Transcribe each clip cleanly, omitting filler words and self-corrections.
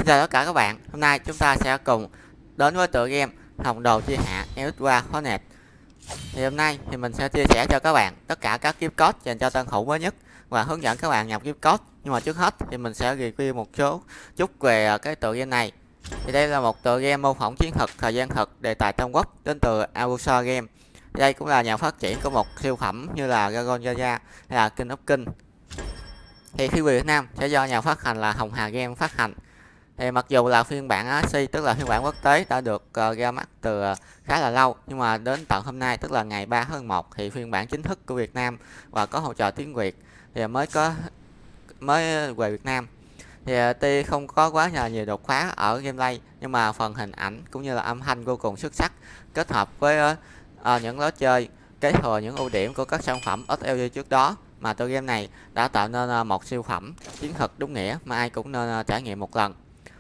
Chào tất cả các bạn, hôm nay chúng ta sẽ cùng đến với tựa game Hồng Đồ Chi Hạ Elite Hornet. Thì hôm nay thì mình sẽ chia sẻ cho các bạn tất cả các gift code dành cho tân thủ mới nhất và hướng dẫn các bạn nhập gift code. Nhưng mà trước hết thì mình sẽ review một số chút về cái tựa game này. Thì đây là một tựa game mô phỏng chiến thuật thời gian thực đề tài Trung Quốc đến từ Arusa Game. Đây cũng là nhà phát triển của một siêu phẩm như là Dragon Gaia hay là King of King. Thì khi về Việt Nam sẽ do nhà phát hành là Hồng Hà Game phát hành. Thì mặc dù là phiên bản ASI tức là phiên bản quốc tế đã được ra mắt từ khá là lâu, nhưng mà đến tận hôm nay tức là ngày 3 tháng 1 thì phiên bản chính thức của Việt Nam và có hỗ trợ tiếng Việt thì mới về Việt Nam. Thì tuy không có quá là nhiều đột phá ở gameplay, nhưng mà phần hình ảnh cũng như là âm thanh vô cùng xuất sắc, kết hợp với những lối chơi kế thừa những ưu điểm của các sản phẩm SLG trước đó, mà tựa game này đã tạo nên một siêu phẩm chiến thuật đúng nghĩa mà ai cũng nên trải nghiệm một lần.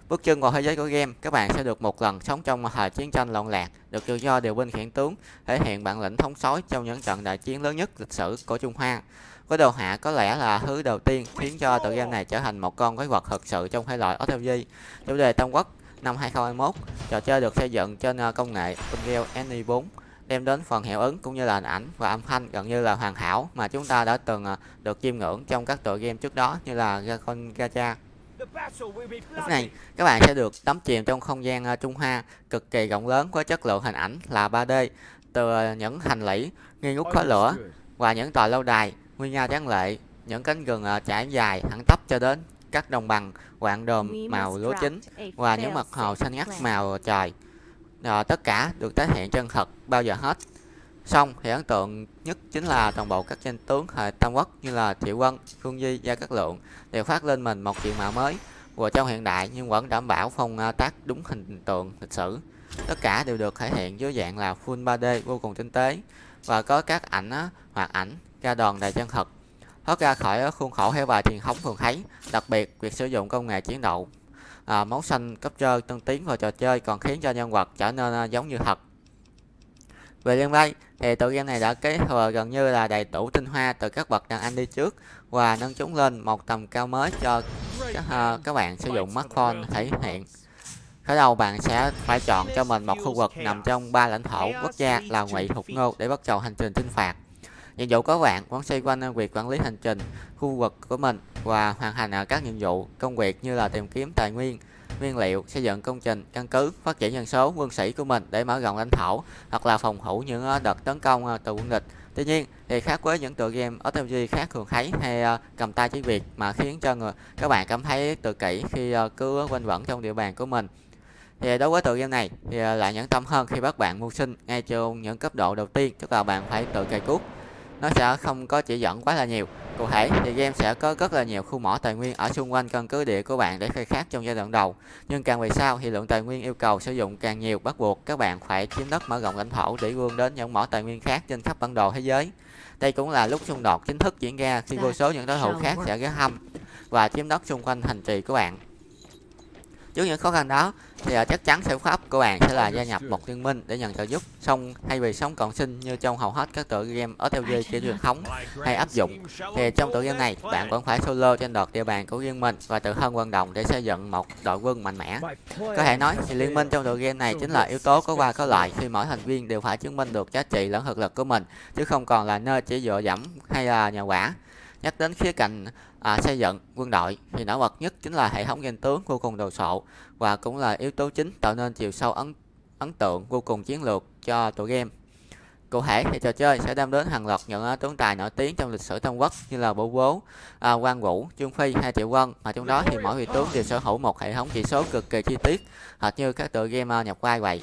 Bước chân vào thế giới của game, các bạn sẽ được một lần sống trong thời chiến tranh loạn lạc, được tự do điều binh khiển tướng, thể hiện bản lĩnh thống soái trong những trận đại chiến lớn nhất lịch sử của Trung Hoa. Với đồ họa có lẽ là thứ đầu tiên khiến cho tựa game này trở thành một con quái vật thực sự trong thể loại SLG. Chủ đề Tam Quốc năm 2021, trò chơi được xây dựng trên công nghệ Unreal Engine 4, đem đến phần hiệu ứng cũng như là hình ảnh và âm thanh gần như là hoàn hảo mà chúng ta đã từng được chiêm ngưỡng trong các tựa game trước đó như là Dragon Gaia. Lúc này các bạn sẽ được đắm chìm trong không gian Trung Hoa cực kỳ rộng lớn với chất lượng hình ảnh là 3D, từ những hành lĩ nghi ngút khói lửa và những tòa lâu đài nguy nga tráng lệ, những cánh rừng trải dài thẳng tắp cho đến các đồng bằng quạng đờm màu lúa chín và những mặt hồ xanh ngắt màu trời. Tất cả được tái hiện chân thật bao giờ hết. Xong thì ấn tượng nhất chính là toàn bộ các danh tướng thời Tam Quốc như là Triệu Quân, Phương Di, Gia Cát Lượng đều phát lên mình một diện mạo mới, vừa trong hiện đại nhưng vẫn đảm bảo phong tác đúng hình tượng lịch sử. Tất cả đều được thể hiện dưới dạng là full 3D vô cùng tinh tế và có các hoạt ảnh ra đòn đầy chân thật, thoát ra khỏi khuôn khổ heo bài truyền thống thường thấy. Đặc biệt việc sử dụng công nghệ chiến đấu máu xanh cấp chơi tân tiến vào trò chơi còn khiến cho nhân vật trở nên giống như thật. Về gameplay thì tựa game này đã kế thừa gần như là đầy đủ tinh hoa từ các bậc đàn anh đi trước và nâng chúng lên một tầm cao mới cho các bạn sử dụng smartphone thể hiện. Khởi đầu bạn sẽ phải chọn cho mình một khu vực nằm trong 3 lãnh thổ quốc gia là Ngụy, Thục, Ngô để bắt đầu hành trình chinh phạt. Nhiệm vụ của bạn vẫn xoay quanh việc quản lý hành trình khu vực của mình và hoàn thành các nhiệm vụ công việc như là tìm kiếm tài nguyên, nguyên liệu, xây dựng công trình, căn cứ, phát triển dân số, quân sĩ của mình để mở rộng lãnh thổ hoặc là phòng thủ những đợt tấn công từ quân địch. Tuy nhiên thì khác với những tựa game SLG khác thường thấy hay cầm tay chỉ việc mà khiến cho các bạn cảm thấy tự kỷ khi cứ quanh quẩn trong địa bàn của mình. Thì đối với tựa game này thì lại nhẫn tâm hơn khi bắt bạn mưu sinh ngay trong những cấp độ đầu tiên, tức là bạn phải tự cày cuốc. Nó sẽ không có chỉ dẫn quá là nhiều. Cụ thể thì game sẽ có rất là nhiều khu mỏ tài nguyên ở xung quanh căn cứ địa của bạn để khai thác trong giai đoạn đầu, nhưng càng về sau thì lượng tài nguyên yêu cầu sử dụng càng nhiều, bắt buộc các bạn phải chiếm đất mở rộng lãnh thổ để vươn đến những mỏ tài nguyên khác trên khắp bản đồ thế giới. Đây cũng là lúc xung đột chính thức diễn ra khi vô số những đối thủ khác sẽ ghé thăm và chiếm đất xung quanh thành trì của bạn. Trước những khó khăn đó thì chắc chắn giải pháp của bạn sẽ là gia nhập một liên minh để nhận trợ giúp, xong thay vì sống cộng sinh như trong hầu hết các tựa game SLG chỉ truyền thống hay áp dụng, thì trong tựa game này bạn vẫn phải solo trên đợt địa bàn của riêng mình và tự thân vận động để xây dựng một đội quân mạnh mẽ. Có thể nói thì liên minh trong tựa game này chính là yếu tố có qua có lại, khi mỗi thành viên đều phải chứng minh được giá trị lẫn thực lực của mình, chứ không còn là nơi chỉ dựa dẫm hay là nhờ quả. Nhắc đến khía cạnh xây dựng quân đội thì nổi bật nhất chính là hệ thống danh tướng vô cùng đồ sộ và cũng là yếu tố chính tạo nên chiều sâu ấn tượng vô cùng chiến lược cho tựa game. Cụ thể thì trò chơi sẽ đem đến hàng loạt những tướng tài nổi tiếng trong lịch sử Tam Quốc như là Bố Bố, Quan Vũ, Trương Phi hay Triệu Quân, mà trong đó thì mỗi vị tướng đều sở hữu một hệ thống chỉ số cực kỳ chi tiết, hệt như các tựa game nhập vai vậy.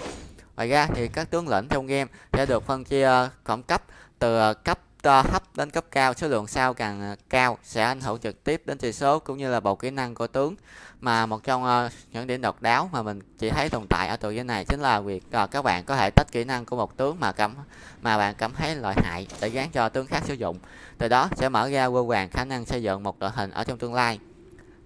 Ngoài ra thì các tướng lĩnh trong game sẽ được phân chia phẩm cấp từ cấp thấp đến cấp cao. Số lượng sao càng cao sẽ ảnh hưởng trực tiếp đến chỉ số cũng như là bộ kỹ năng của tướng, mà một trong những điểm độc đáo mà mình chỉ thấy tồn tại ở tựa game này chính là việc các bạn có thể tách kỹ năng của một tướng mà bạn cảm thấy lợi hại để gán cho tướng khác sử dụng, từ đó sẽ mở ra vô vàn khả năng xây dựng một đội hình ở trong tương lai.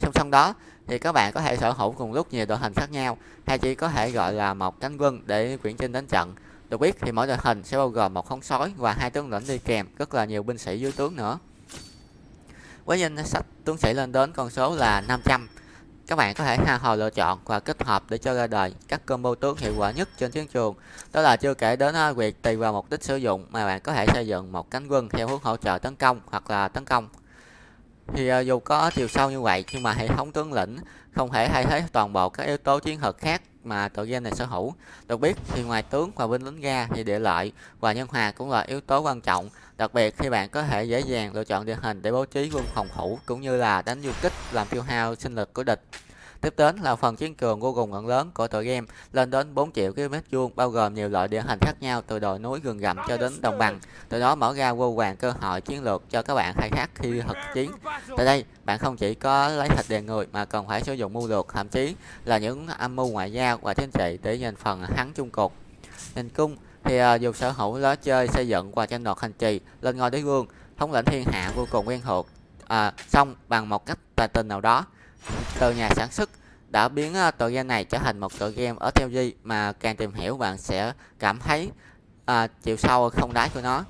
Song song đó thì các bạn có thể sở hữu cùng lúc nhiều đội hình khác nhau, hay chỉ có thể gọi là một cánh quân để quyển chinh đánh trận. Được biết thì mỗi đội hình sẽ bao gồm một khống sói và 2 tướng lĩnh đi kèm rất là nhiều binh sĩ dưới tướng nữa. Với danh sách tướng sĩ lên đến con số là 500, các bạn có thể tha hồ lựa chọn và kết hợp để cho ra đời các combo tướng hiệu quả nhất trên chiến trường. Đó là chưa kể đến việc tùy vào mục đích sử dụng mà bạn có thể xây dựng một cánh quân theo hướng hỗ trợ tấn công hoặc là tấn công. Thì dù có chiều sâu như vậy nhưng mà hệ thống tướng lĩnh không thể thay thế toàn bộ các yếu tố chiến thuật khác mà tựa game này sở hữu. Được biết thì ngoài tướng và binh lính ra thì địa lợi và nhân hòa cũng là yếu tố quan trọng, đặc biệt khi bạn có thể dễ dàng lựa chọn địa hình để bố trí quân phòng thủ cũng như là đánh du kích làm tiêu hao sinh lực của địch. Tiếp đến là phần chiến trường vô cùng rộng lớn của tựa game, lên đến 4 triệu km2, bao gồm nhiều loại địa hình khác nhau từ đồi núi rừng rậm cho đến đồng bằng. Từ đó mở ra vô vàn cơ hội chiến lược cho các bạn khai thác khi thực chiến. Tại đây, bạn không chỉ có lấy thịt đè người mà còn phải sử dụng mưu lược, thậm chí là những âm mưu ngoại giao và chính trị để giành phần thắng chung cuộc. Nhìn cung thì dù sở hữu lối chơi xây dựng và tranh đoạt hành trì lên ngôi đế vương, thống lĩnh thiên hạ vô cùng quen thuộc, xong bằng một cách tài tình nào đó từ nhà sản xuất đã biến tựa game này trở thành một tựa game ở theo G mà càng tìm hiểu bạn sẽ cảm thấy chiều sâu không đáy của nó.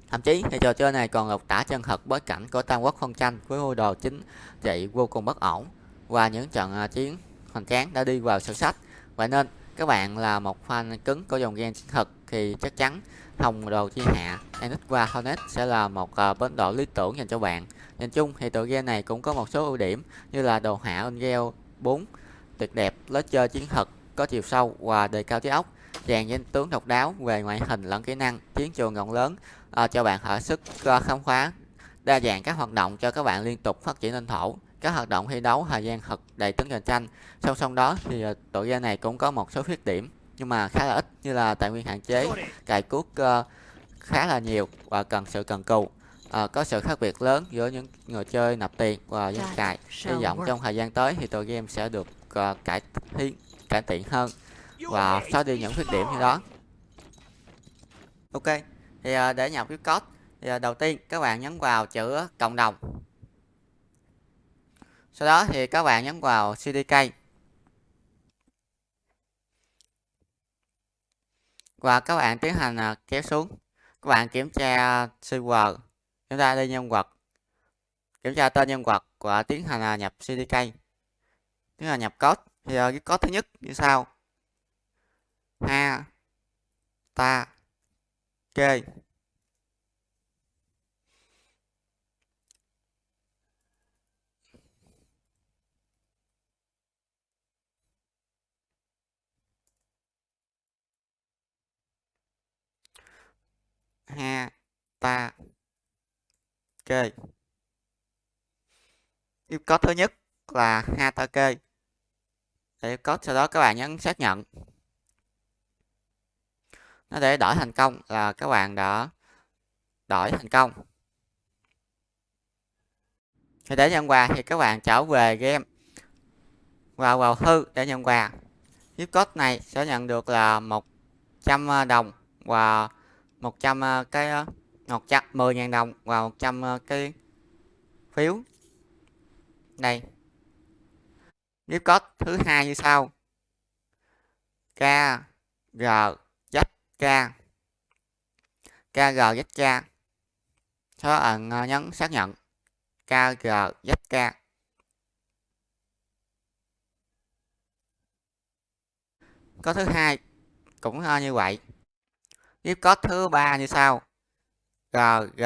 Thậm chí thì trò chơi này còn lột tả chân thật bối cảnh của Tam Quốc phân tranh với mưu đồ chính trị vô cùng bất ổn và những trận chiến hoành tráng đã đi vào sử sách. Vậy nên các bạn là một fan cứng của dòng game chiến thuật thì chắc chắn Hồng Đồ Chi Hạ Enigma Hornet sẽ là một bến đỗ lý tưởng dành cho bạn. Nhìn chung thì tựa game này cũng có một số ưu điểm như là đồ họa Unreal 4 tuyệt đẹp, lối chơi chiến thuật có chiều sâu và đề cao trí óc, dàn danh tướng độc đáo về ngoại hình lẫn kỹ năng, chiến trường rộng lớn cho bạn thỏa sức khám phá, đa dạng các hoạt động cho các bạn liên tục phát triển lãnh thổ, các hoạt động thi đấu thời gian thật đầy tính cạnh tranh. Song song đó thì tựa game này cũng có một số khuyết điểm nhưng mà khá là ít, như là tài nguyên hạn chế, cài cuốc khá là nhiều và cần sự cần cù. Có sự khác biệt lớn giữa những người chơi nạp tiền và dân cài. Hy vọng trong thời gian tới thì tựa game sẽ được cải thiện hơn và xóa đi những khuyết điểm như đó. Ok, thì để nhập cái code thì đầu tiên các bạn nhấn vào chữ cộng đồng, sau đó thì các bạn nhấn vào CDK và các bạn tiến hành kéo xuống. Các bạn kiểm tra keyword, chúng ta đi nhân vật, kiểm tra tên nhân vật và tiến hành nhập CDK, tiến hành nhập code. Thì cái code thứ nhất như sau: ha ta kê ha ta kê. Cái code thứ nhất là ha ta kê để code, sau đó các bạn nhấn xác nhận. Nó để đổi thành công là các bạn đã đổi thành công. Thì để nhận quà thì các bạn trở về game và vào thư để nhận quà. Gift code này sẽ nhận được là 100 đồng và 100 cái 110.000 đồng và 100 cái phiếu. Đây. Gift code thứ hai như sau: K G Z K K G Z K. Sau đó nhấn xác nhận K G Z K. Có thứ hai cũng như vậy. Gift code thứ ba như sau: G G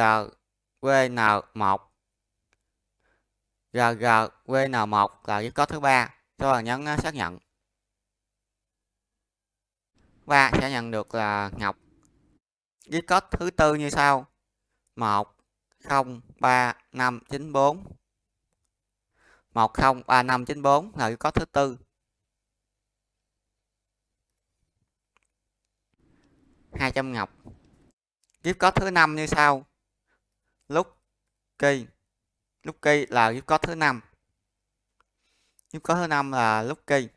VN 1 G G VN 1 là gift code thứ ba. Sau đó nhấn xác nhận và sẽ nhận được là ngọc. Gift code thứ tư như sau: 103594 103594 là gift code thứ tư. 200 ngọc. Gift code thứ năm như sau: Lucky. Lucky là gift code thứ năm. Gift code thứ năm là Lucky.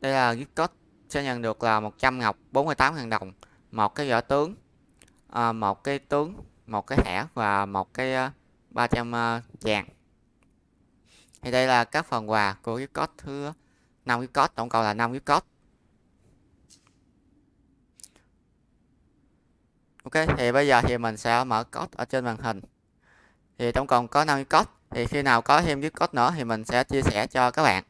Đây là gift code sẽ nhận được là 100 ngọc, 48.000 đồng, một cái võ tướng, một cái tướng, một cái thẻ và một cái 300 vàng. Thì đây là các phần quà của gift code thứ 5 gift code, tổng cộng là 5 gift code. Ok, thì bây giờ thì mình sẽ mở code ở trên màn hình. thì tổng cộng có 5 code. Thì khi nào có thêm cái code nữa thì mình sẽ chia sẻ cho các bạn.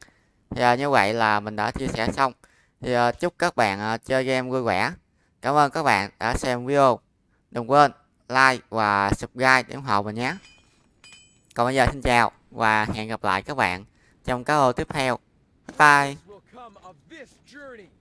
Thì như vậy là mình đã chia sẻ xong. Thì chúc các bạn chơi game vui vẻ. Cảm ơn các bạn đã xem video. Đừng quên like và subscribe để ủng hộ mình nhé. Còn bây giờ xin chào và hẹn gặp lại các bạn trong các video tiếp theo. Bye bye.